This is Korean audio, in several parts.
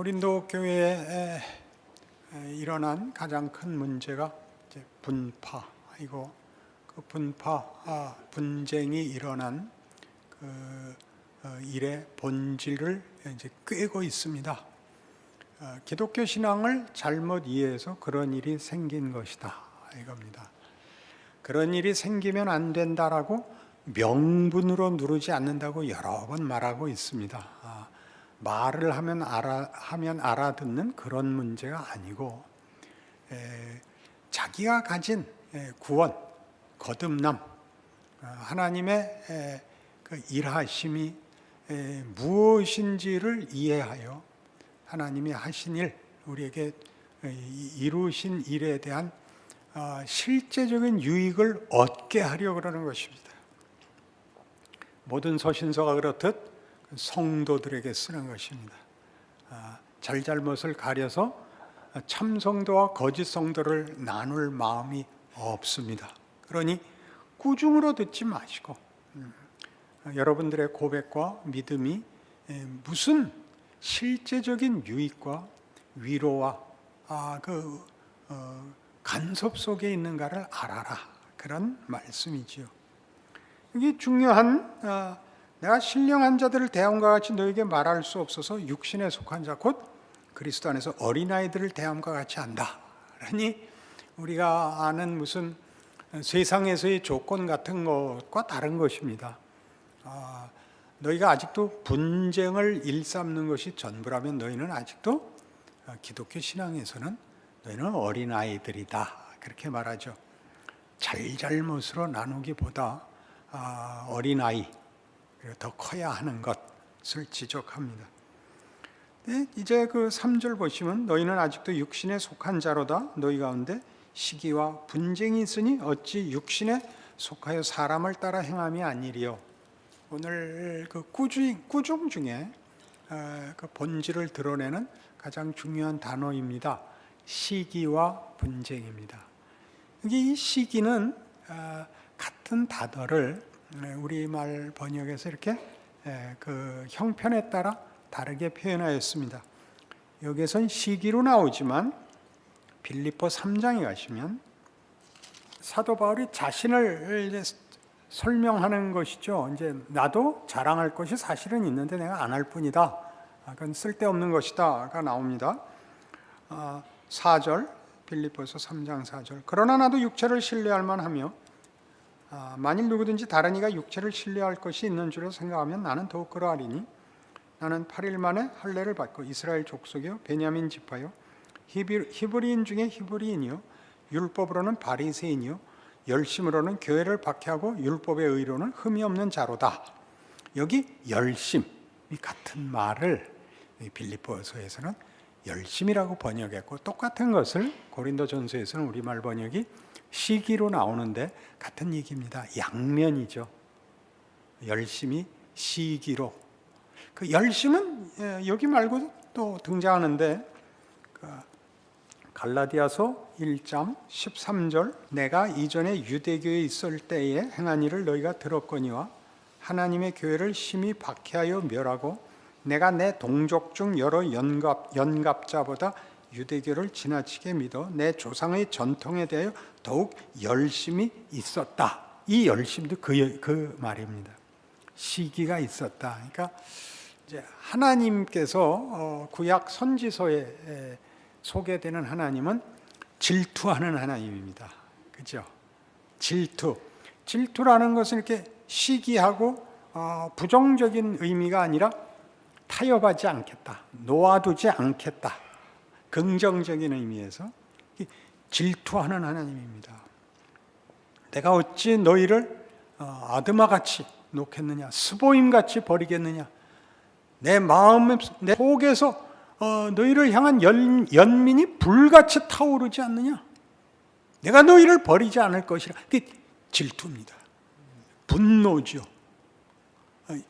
고린도 교회에 일어난 가장 큰 문제가 이제 분파이고, 그 분쟁이 일어난 그 일의 본질을 이제 꿰고 있습니다. 기독교 신앙을 잘못 이해해서 그런 일이 생긴 것이다, 이겁니다. 그런 일이 생기면 안 된다라고 명분으로 누르지 않는다고 여러 번 말하고 있습니다. 말을 하면 알아듣는 그런 문제가 아니고, 자기가 가진 구원, 거듭남, 하나님의 그 일하심이 무엇인지를 이해하여 하나님이 하신 일, 우리에게 이루신 일에 대한 실제적인 유익을 얻게 하려고 그러는 것입니다. 모든 서신서가 그렇듯 성도들에게 쓰는 것입니다. 잘잘못을 가려서 참성도와 거짓성도를 나눌 마음이 없습니다. 그러니 꾸중으로 듣지 마시고, 여러분들의 고백과 믿음이 무슨 실제적인 유익과 위로와 간섭 속에 있는가를 알아라, 그런 말씀이지요. 이게 중요한, 내가 신령한 자들을 대함과 같이 너에게 말할 수 없어서 육신에 속한 자 곧 그리스도 안에서 어린아이들을 대함과 같이 한다. 그러니 우리가 아는 무슨 세상에서의 조건 같은 것과 다른 것입니다. 너희가 아직도 분쟁을 일삼는 것이 전부라면 너희는 아직도 기독교 신앙에서는 너희는 어린아이들이다, 그렇게 말하죠. 잘잘못으로 나누기보다 어린아이, 더 커야 하는 것을 지적합니다. 이제 그 3절 보시면 너희는 아직도 육신에 속한 자로다. 너희 가운데 시기와 분쟁이 있으니 어찌 육신에 속하여 사람을 따라 행함이 아니리요. 오늘 그 꾸중 중에 그 본질을 드러내는 가장 중요한 단어입니다. 시기와 분쟁입니다. 이 시기는 같은 단어를 우리말 번역에서 이렇게 그 형편에 따라 다르게 표현하였습니다. 여기에선 시기로 나오지만 빌립보 3장에 가시면 사도 바울이 자신을 이제 설명하는 것이죠. 이제 나도 자랑할 것이 사실은 있는데 내가 안 할 뿐이다. 그건 쓸데없는 것이다가 나옵니다. 4절, 빌립보서 3장 4절. 그러나 나도 육체를 신뢰할 만하며 만일 누구든지 다른 이가 육체를 신뢰할 것이 있는 줄로 생각하면 나는 더욱 그러하리니 나는 8일 만에 할례를 받고 이스라엘 족속이요 베냐민 지파요 히브리인 중에 히브리인이요 율법으로는 바리새인이요 열심으로는 교회를 박해하고 율법의 의로는 흠이 없는 자로다. 여기 열심이 같은 말을 빌립보서에서는 열심이라고 번역했고, 똑같은 것을 고린도전서에서는 우리말 번역이 시기로 나오는데 같은 얘기입니다. 양면이죠. 열심이 시기로. 그 열심은 여기 말고도 또 등장하는데, 갈라디아서 1장 13절 내가 이전에 유대교에 있을 때에 행한 일을 너희가 들었거니와 하나님의 교회를 심히 박해하여 멸하고 내가 내 동족 중 여러 연갑자보다 유대교를 지나치게 믿어 내 조상의 전통에 대하여 더욱 열심히 있었다. 이 열심도 그 말입니다. 시기가 있었다. 그러니까 이제 하나님께서 구약 선지서에 소개되는 하나님은 질투하는 하나님입니다. 그죠? 질투라는 것은 이렇게 시기하고 부정적인 의미가 아니라 타협하지 않겠다, 놓아두지 않겠다, 긍정적인 의미에서 질투하는 하나님입니다. 내가 어찌 너희를 아드마같이 놓겠느냐, 스보임같이 버리겠느냐, 내 마음, 내 속에서 너희를 향한 연민이 불같이 타오르지 않느냐, 내가 너희를 버리지 않을 것이라. 그게 질투입니다. 분노죠.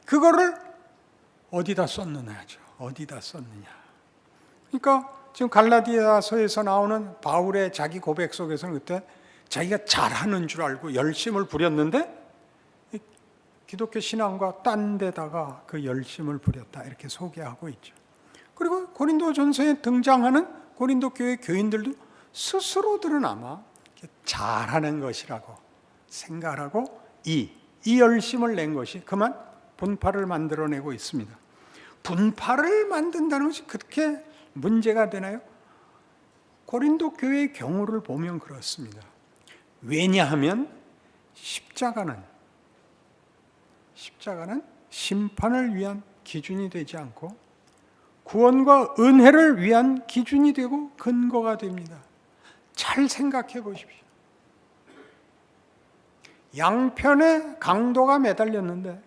그거를 어디다 썼느냐죠. 어디다 썼느냐. 그러니까 지금 갈라디아서에서 나오는 바울의 자기 고백 속에서는 그때 자기가 잘하는 줄 알고 열심을 부렸는데 기독교 신앙과 딴 데다가 그 열심을 부렸다, 이렇게 소개하고 있죠. 그리고 고린도전서에 등장하는 고린도 교회 교인들도 스스로들은 아마 잘하는 것이라고 생각하고 이 열심을 낸 것이 그만 분파를 만들어내고 있습니다. 분파를 만든다는 것이 그렇게 문제가 되나요? 고린도 교회의 경우를 보면 그렇습니다. 왜냐하면 십자가는 심판을 위한 기준이 되지 않고 구원과 은혜를 위한 기준이 되고 근거가 됩니다. 잘 생각해 보십시오. 양편에 강도가 매달렸는데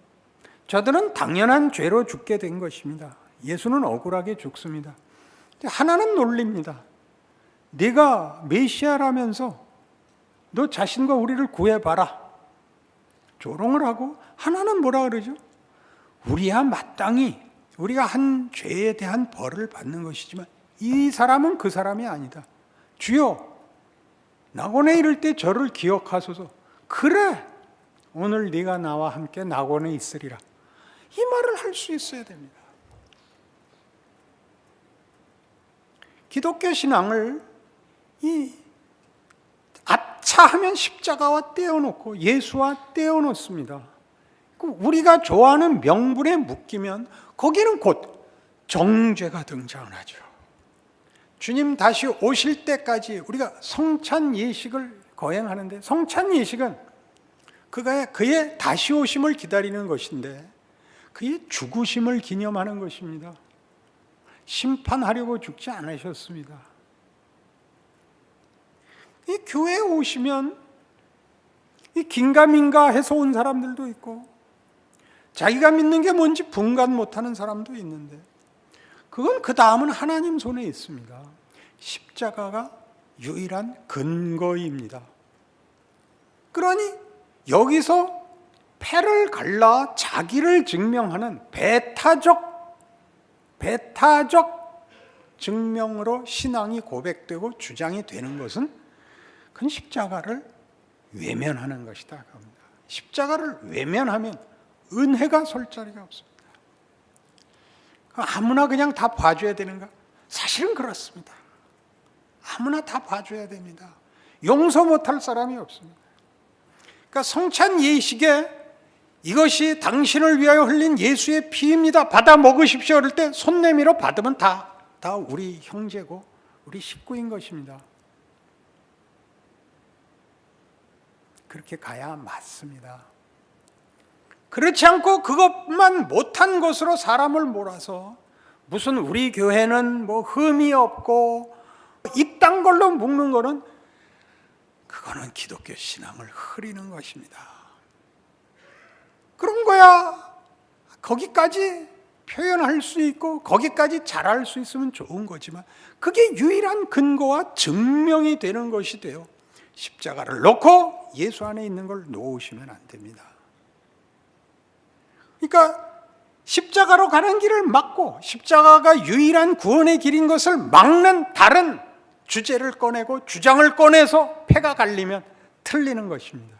저들은 당연한 죄로 죽게 된 것입니다. 예수는 억울하게 죽습니다. 하나는 놀립니다. 네가 메시아라면서 너 자신과 우리를 구해봐라. 조롱을 하고 하나는 뭐라 그러죠? 우리야 마땅히 우리가 한 죄에 대한 벌을 받는 것이지만 이 사람은 그 사람이 아니다. 주여 낙원에 이를 때 저를 기억하소서. 그래 오늘 네가 나와 함께 낙원에 있으리라. 이 말을 할 수 있어야 됩니다. 기독교 신앙을 아차하면 십자가와 떼어놓고 예수와 떼어놓습니다. 우리가 좋아하는 명분에 묶이면 거기는 곧 정죄가 등장을 하죠. 주님 다시 오실 때까지 우리가 성찬 예식을 거행하는데 성찬 예식은 그의 다시 오심을 기다리는 것인데 그의 죽으심을 기념하는 것입니다. 심판하려고 죽지 않으셨습니다. 이 교회에 오시면 이 긴가민가 해서 온 사람들도 있고 자기가 믿는 게 뭔지 분간 못하는 사람도 있는데 그건 그 다음은 하나님 손에 있습니다. 십자가가 유일한 근거입니다. 그러니 여기서 패를 갈라 자기를 증명하는 배타적 증명으로 신앙이 고백되고 주장이 되는 것은 그건 십자가를 외면하는 것이다. 십자가를 외면하면 은혜가 설 자리가 없습니다. 아무나 그냥 다 봐줘야 되는가? 사실은 그렇습니다. 아무나 다 봐줘야 됩니다. 용서 못할 사람이 없습니다. 그러니까 성찬 예식에 이것이 당신을 위하여 흘린 예수의 피입니다. 받아 먹으십시오. 그럴 때 손 내밀어 받으면 다 우리 형제고 우리 식구인 것입니다. 그렇게 가야 맞습니다. 그렇지 않고 그것만 못한 것으로 사람을 몰아서 무슨 우리 교회는 뭐 흠이 없고 이딴 걸로 묶는 거는 그거는 기독교 신앙을 흐리는 것입니다. 그런 거야 거기까지 표현할 수 있고 거기까지 잘할 수 있으면 좋은 거지만 그게 유일한 근거와 증명이 되는 것이 돼요. 십자가를 놓고 예수 안에 있는 걸 놓으시면 안 됩니다. 그러니까 십자가로 가는 길을 막고 십자가가 유일한 구원의 길인 것을 막는 다른 주제를 꺼내고 주장을 꺼내서 패가 갈리면 틀리는 것입니다.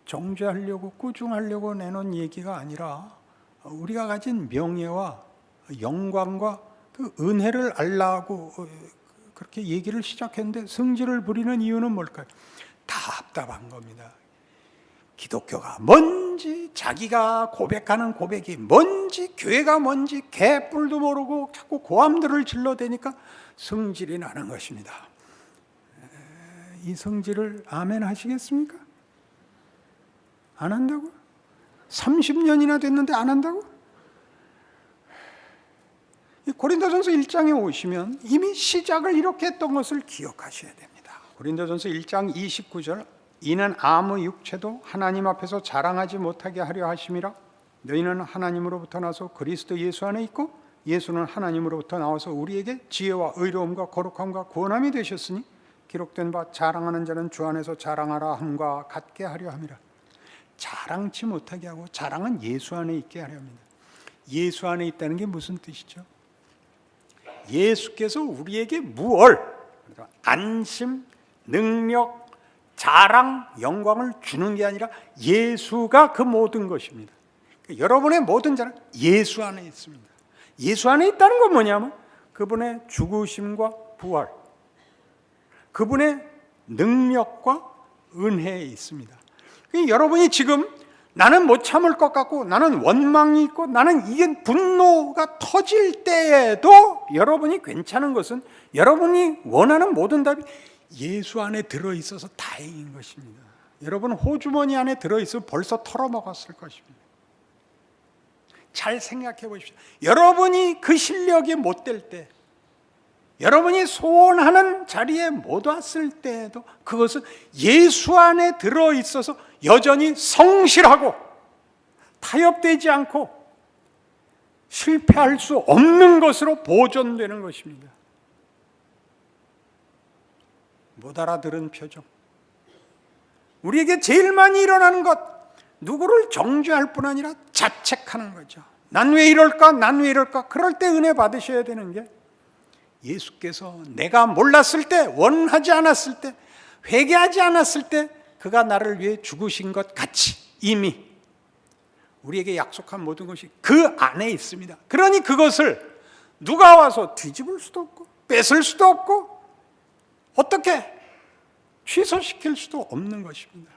정죄하려고 꾸중하려고 내놓은 얘기가 아니라 우리가 가진 명예와 영광과 그 은혜를 알라고 그렇게 얘기를 시작했는데 성질을 부리는 이유는 뭘까요? 답답한 겁니다. 기독교가 뭔지 자기가 고백하는 고백이 뭔지 교회가 뭔지 개뿔도 모르고 자꾸 고함들을 질러대니까 성질이 나는 것입니다. 이 성질을 아멘 하시겠습니까? 안 한다고? 30년이나 됐는데 안 한다고? 고린도전서 1장에 오시면 이미 시작을 이렇게 했던 것을 기억하셔야 됩니다. 고린도전서 1장 29절 이는 아무 육체도 하나님 앞에서 자랑하지 못하게 하려 하심이라 너희는 하나님으로부터 나서 그리스도 예수 안에 있고 예수는 하나님으로부터 나와서 우리에게 지혜와 의로움과 거룩함과 구원함이 되셨으니 기록된 바 자랑하는 자는 주 안에서 자랑하라 함과 같게 하려 함이라. 자랑치 못하게 하고 자랑은 예수 안에 있게 하려 합니다. 예수 안에 있다는 게 무슨 뜻이죠? 예수께서 우리에게 무얼 안심, 능력, 자랑, 영광을 주는 게 아니라 예수가 그 모든 것입니다. 여러분의 모든 자는 예수 안에 있습니다. 예수 안에 있다는 건 뭐냐면 그분의 죽으심과 부활, 그분의 능력과 은혜에 있습니다. 여러분이 지금 나는 못 참을 것 같고 나는 원망이 있고 나는 이게 분노가 터질 때에도 여러분이 괜찮은 것은 여러분이 원하는 모든 답이 예수 안에 들어있어서 다행인 것입니다. 여러분 호주머니 안에 들어있으면 벌써 털어먹었을 것입니다. 잘 생각해 보십시오. 여러분이 그 실력이 못 될 때, 여러분이 소원하는 자리에 못 왔을 때에도 그것은 예수 안에 들어있어서 여전히 성실하고 타협되지 않고 실패할 수 없는 것으로 보존되는 것입니다. 못 알아들은 표정. 우리에게 제일 많이 일어나는 것, 누구를 정죄할 뿐 아니라 자책하는 거죠. 난 왜 이럴까? 난 왜 이럴까? 그럴 때 은혜 받으셔야 되는 게 예수께서 내가 몰랐을 때, 원하지 않았을 때, 회개하지 않았을 때 그가 나를 위해 죽으신 것 같이 이미 우리에게 약속한 모든 것이 그 안에 있습니다. 그러니 그것을 누가 와서 뒤집을 수도 없고 뺏을 수도 없고 어떻게 취소시킬 수도 없는 것입니다.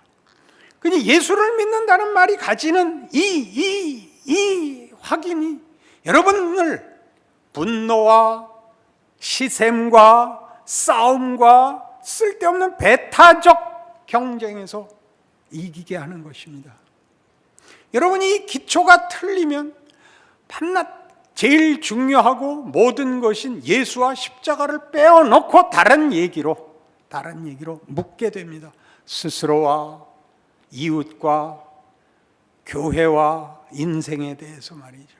그러니 예수를 믿는다는 말이 가지는 이 확인이 여러분을 분노와 시샘과 싸움과 쓸데없는 배타적 경쟁에서 이기게 하는 것입니다. 여러분이 이 기초가 틀리면 밤낮 제일 중요하고 모든 것인 예수와 십자가를 빼어놓고 다른 얘기로 묻게 됩니다. 스스로와 이웃과 교회와 인생에 대해서 말이죠.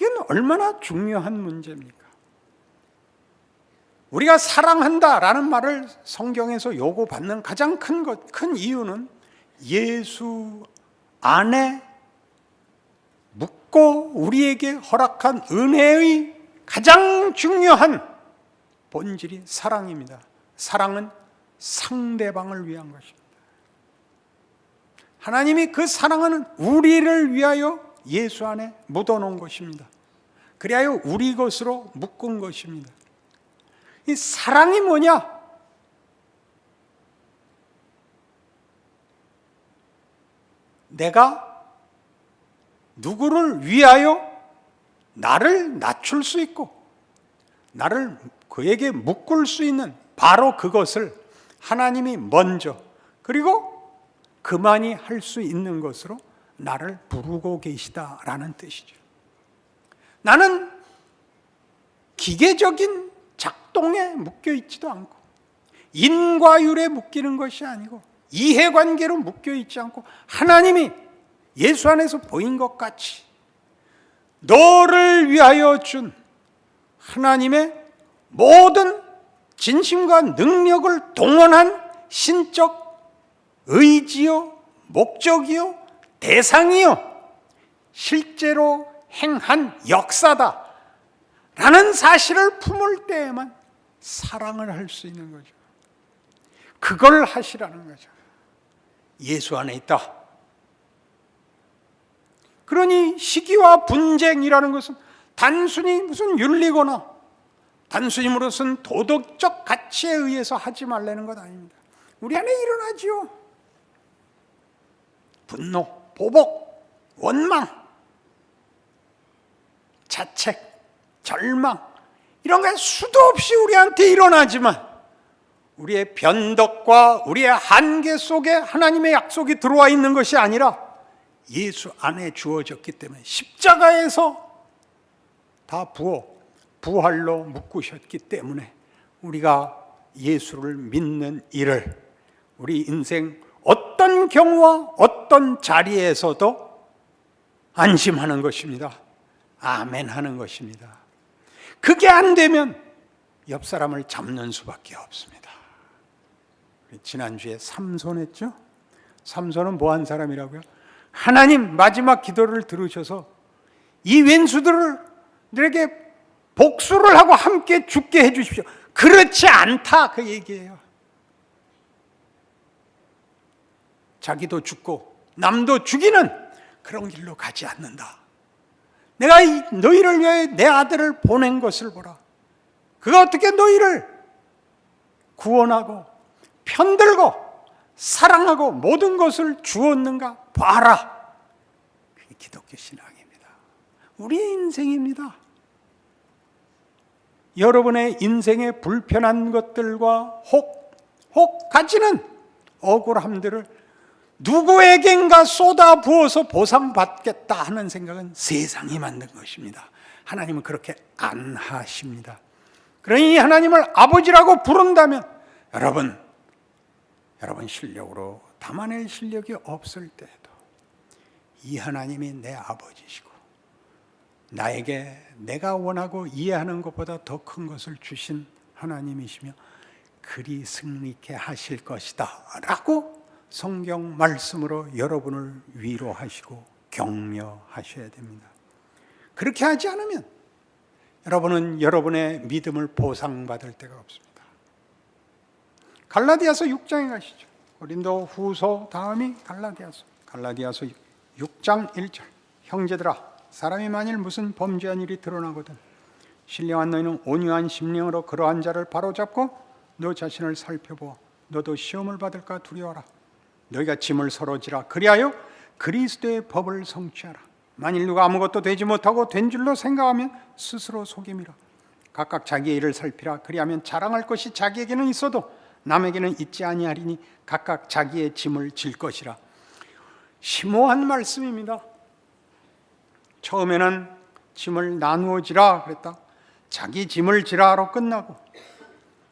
이건 얼마나 중요한 문제입니까? 우리가 사랑한다라는 말을 성경에서 요구받는 가장 큰 이유는 예수 안에 묻고 우리에게 허락한 은혜의 가장 중요한 본질이 사랑입니다. 사랑은 상대방을 위한 것입니다. 하나님이 그 사랑은 우리를 위하여 예수 안에 묻어놓은 것입니다. 그리하여 우리 것으로 묶은 것입니다. 이 사랑이 뭐냐? 내가 누구를 위하여 나를 낮출 수 있고 나를 그에게 묶을 수 있는 바로 그것을 하나님이 먼저 그리고 그만이 할 수 있는 것으로 나를 부르고 계시다라는 뜻이죠. 나는 기계적인 작동에 묶여 있지도 않고 인과율에 묶이는 것이 아니고 이해관계로 묶여 있지 않고 하나님이 예수 안에서 보인 것 같이 너를 위하여 준 하나님의 모든 진심과 능력을 동원한 신적 의지요, 목적이요, 대상이요, 실제로 행한 역사다 라는 사실을 품을 때에만 사랑을 할 수 있는 거죠. 그걸 하시라는 거죠. 예수 안에 있다. 그러니 시기와 분쟁이라는 것은 단순히 무슨 윤리거나 단순히 무슨 도덕적 가치에 의해서 하지 말라는 것 아닙니다. 우리 안에 일어나지요. 분노, 보복, 원망, 자책, 절망 이런 게 수도 없이 우리한테 일어나지만 우리의 변덕과 우리의 한계 속에 하나님의 약속이 들어와 있는 것이 아니라 예수 안에 주어졌기 때문에 십자가에서 다 부활로 묶으셨기 때문에 우리가 예수를 믿는 일을 우리 인생 어떤 경우와 어떤 자리에서도 안심하는 것입니다. 아멘 하는 것입니다. 그게 안 되면 옆 사람을 잡는 수밖에 없습니다. 지난주에 삼손 했죠? 삼손은 뭐한 사람이라고요? 하나님 마지막 기도를 들으셔서 이 왼수들에게 복수를 하고 함께 죽게 해주십시오. 그렇지 않다 그 얘기예요. 자기도 죽고 남도 죽이는 그런 길로 가지 않는다. 내가 너희를 위해 내 아들을 보낸 것을 보라. 그가 어떻게 너희를 구원하고 편들고 사랑하고 모든 것을 주었는가 봐라. 그게 기독교 신앙입니다. 우리의 인생입니다. 여러분의 인생의 불편한 것들과 혹 가지는 억울함들을 누구에겐가 쏟아 부어서 보상받겠다 하는 생각은 세상이 만든 것입니다. 하나님은 그렇게 안 하십니다. 그러니 하나님을 아버지라고 부른다면 여러분 실력으로 담아낼 실력이 없을 때에도 이 하나님이 내 아버지시고 나에게 내가 원하고 이해하는 것보다 더 큰 것을 주신 하나님이시며 그리 승리케 하실 것이다 라고 성경 말씀으로 여러분을 위로하시고 격려하셔야 됩니다. 그렇게 하지 않으면 여러분은 여러분의 믿음을 보상받을 데가 없습니다. 갈라디아서 6장에 가시죠. 고린도 후서 다음이 갈라디아서 6장 1절. 형제들아, 사람이 만일 무슨 범죄한 일이 드러나거든 신령한 너희는 온유한 심령으로 그러한 자를 바로잡고 너 자신을 살펴보아 너도 시험을 받을까 두려워하라. 너희가 짐을 서로 지라. 그리하여 그리스도의 법을 성취하라. 만일 누가 아무것도 되지 못하고 된 줄로 생각하면 스스로 속임이라. 각각 자기의 일을 살피라. 그리하면 자랑할 것이 자기에게는 있어도 남에게는 있지 아니하리니 각각 자기의 짐을 질 것이라. 심오한 말씀입니다. 처음에는 짐을 나누어 지라 그랬다. 자기 짐을 지라로 끝나고,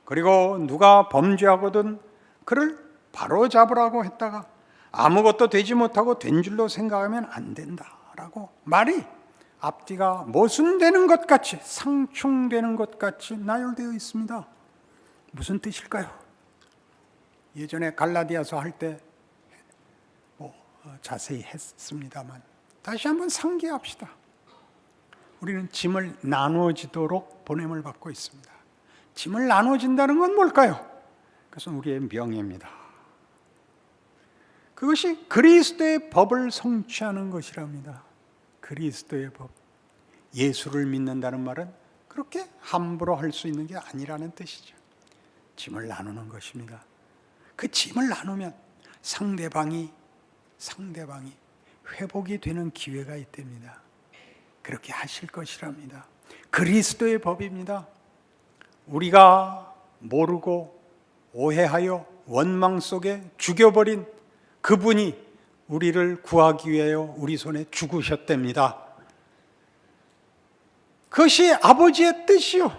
그리고 누가 범죄하거든 그를 바로 잡으라고 했다가 아무것도 되지 못하고 된 줄로 생각하면 안 된다라고 말이 앞뒤가 모순되는 것 같이, 상충되는 것 같이 나열되어 있습니다. 무슨 뜻일까요? 예전에 갈라디아서 할 때 자세히 했습니다만 다시 한번 상기합시다. 우리는 짐을 나누어지도록 보냄을 받고 있습니다. 짐을 나누어진다는 건 뭘까요? 그것은 우리의 명예입니다. 그것이 그리스도의 법을 성취하는 것이랍니다. 그리스도의 법. 예수를 믿는다는 말은 그렇게 함부로 할 수 있는 게 아니라는 뜻이죠. 짐을 나누는 것입니다. 그 짐을 나누면 상대방이 회복이 되는 기회가 있답니다. 그렇게 하실 것이랍니다. 그리스도의 법입니다. 우리가 모르고 오해하여 원망 속에 죽여버린 그분이 우리를 구하기 위하여 우리 손에 죽으셨답니다. 그것이 아버지의 뜻이요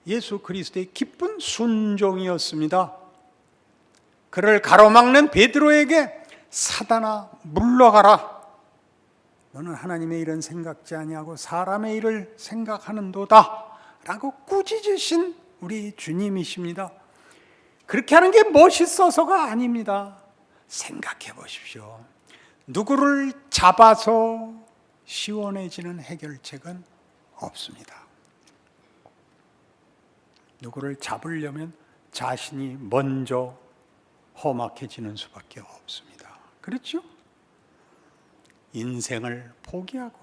예수 그리스도의 기쁜 순종이었습니다. 그를 가로막는 베드로에게 사단아 물러가라. 너는 하나님의 일은 생각지 아니하고 사람의 일을 생각하는도다 라고 꾸짖으신 우리 주님이십니다. 그렇게 하는 게 멋있어서가 아닙니다. 생각해 보십시오. 누구를 잡아서 시원해지는 해결책은 없습니다. 누구를 잡으려면 자신이 먼저 험악해지는 수밖에 없습니다. 그렇죠? 인생을 포기하고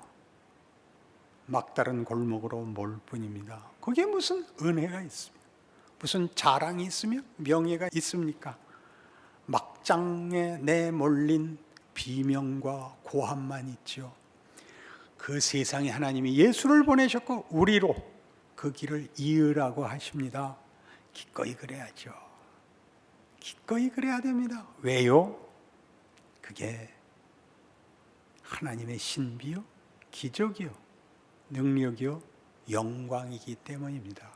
막다른 골목으로 몰 뿐입니다. 거기에 무슨 은혜가 있습니까? 무슨 자랑이 있으며 명예가 있습니까? 막장에 내몰린 비명과 고함만 있죠. 그 세상에 하나님이 예수를 보내셨고 우리로 그 길을 이으라고 하십니다. 기꺼이 그래야죠. 기꺼이 그래야 됩니다. 왜요? 그게 하나님의 신비요, 기적이요, 능력이요, 영광이기 때문입니다.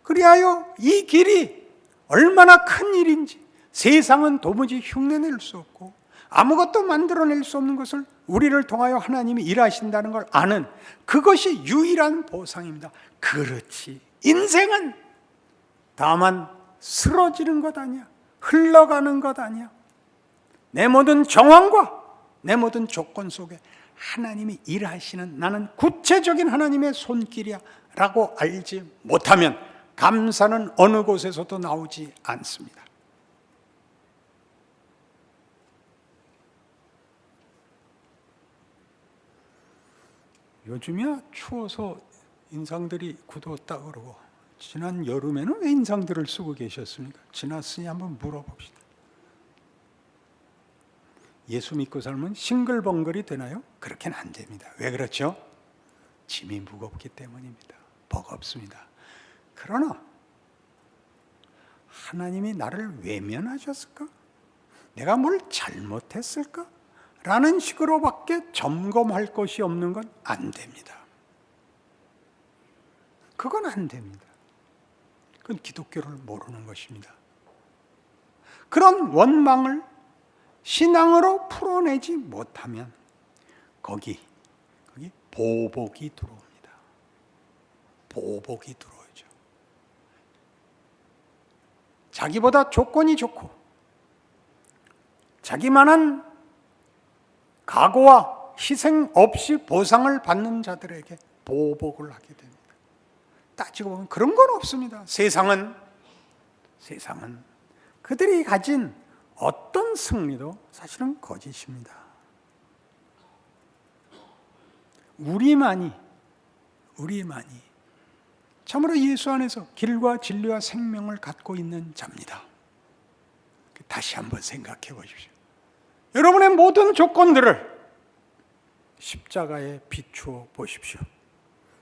그리하여 이 길이 얼마나 큰 일인지 세상은 도무지 흉내낼 수 없고 아무것도 만들어낼 수 없는 것을 우리를 통하여 하나님이 일하신다는 걸 아는 그것이 유일한 보상입니다. 그렇지, 인생은 다만 쓰러지는 것 아니야, 흘러가는 것 아니야. 내 모든 정황과 내 모든 조건 속에 하나님이 일하시는 나는 구체적인 하나님의 손길이야 라고 알지 못하면 감사는 어느 곳에서도 나오지 않습니다. 요즘이야 추워서 인상들이 굳었다 그러고, 지난 여름에는 왜 인상들을 쓰고 계셨습니까? 지났으니 한번 물어봅시다. 예수 믿고 살면 싱글벙글이 되나요? 그렇게는 안 됩니다. 왜 그렇죠? 짐이 무겁기 때문입니다. 버겁습니다. 그러나 하나님이 나를 외면하셨을까? 내가 뭘 잘못했을까? 라는 식으로밖에 점검할 것이 없는 건 안 됩니다. 그건 안 됩니다. 그건 기독교를 모르는 것입니다. 그런 원망을 신앙으로 풀어내지 못하면 거기 보복이 들어옵니다. 보복이 들어오죠. 자기보다 조건이 좋고 자기만한 각오와 희생 없이 보상을 받는 자들에게 보복을 하게 됩니다. 따지고 보면 그런 건 없습니다. 세상은 그들이 가진 어떤 승리도 사실은 거짓입니다. 우리만이 참으로 예수 안에서 길과 진리와 생명을 갖고 있는 자입니다. 다시 한번 생각해 보십시오. 여러분의 모든 조건들을 십자가에 비추어 보십시오.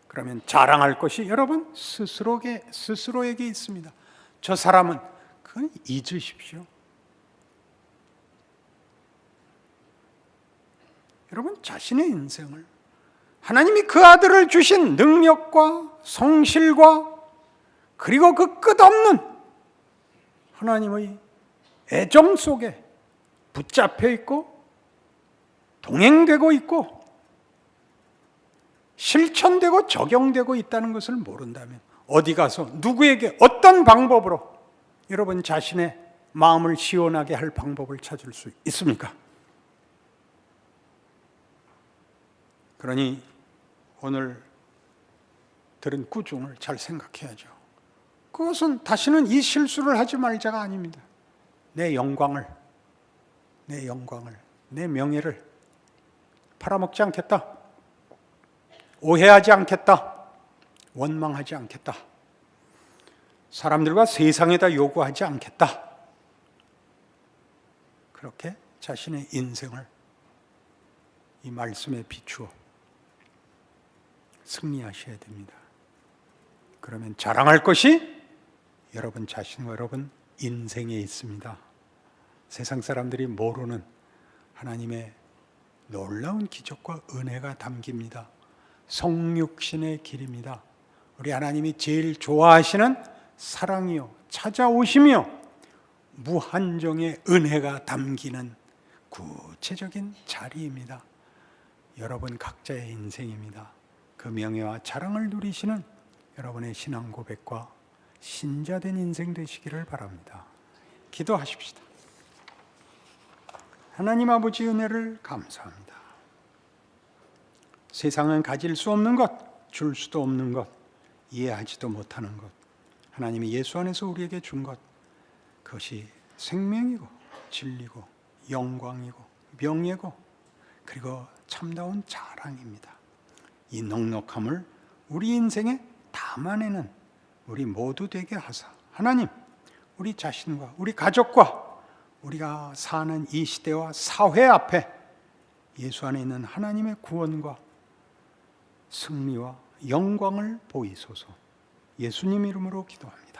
그러면 자랑할 것이 여러분 스스로에게 있습니다. 저 사람은 그건 잊으십시오. 여러분 자신의 인생을 하나님이 그 아들을 주신 능력과 성실과 그리고 그 끝없는 하나님의 애정 속에 붙잡혀 있고 동행되고 있고 실천되고 적용되고 있다는 것을 모른다면 어디 가서 누구에게 어떤 방법으로 여러분 자신의 마음을 시원하게 할 방법을 찾을 수 있습니까? 그러니 오늘 들은 꾸중을 잘 생각해야죠. 그것은 다시는 이 실수를 하지 말자가 아닙니다. 내 영광을, 내 명예를 팔아먹지 않겠다. 오해하지 않겠다. 원망하지 않겠다. 사람들과 세상에다 요구하지 않겠다. 그렇게 자신의 인생을 이 말씀에 비추어 승리하셔야 됩니다. 그러면 자랑할 것이 여러분 자신과 여러분 인생에 있습니다. 세상 사람들이 모르는 하나님의 놀라운 기적과 은혜가 담깁니다. 성육신의 길입니다. 우리 하나님이 제일 좋아하시는 사랑이요 찾아오시며 무한정의 은혜가 담기는 구체적인 자리입니다. 여러분 각자의 인생입니다. 그 명예와 자랑을 누리시는 여러분의 신앙 고백과 신자된 인생 되시기를 바랍니다. 기도하십시다. 하나님 아버지 은혜를 감사합니다. 세상은 가질 수 없는 것, 줄 수도 없는 것, 이해하지도 못하는 것, 하나님이 예수 안에서 우리에게 준 것, 그것이 생명이고 진리고 영광이고 명예고 그리고 참다운 자랑입니다. 이 넉넉함을 우리 인생에 담아내는 우리 모두 되게 하사 하나님, 우리 자신과 우리 가족과 우리가 사는 이 시대와 사회 앞에 예수 안에 있는 하나님의 구원과 승리와 영광을 보이소서. 예수님 이름으로 기도합니다.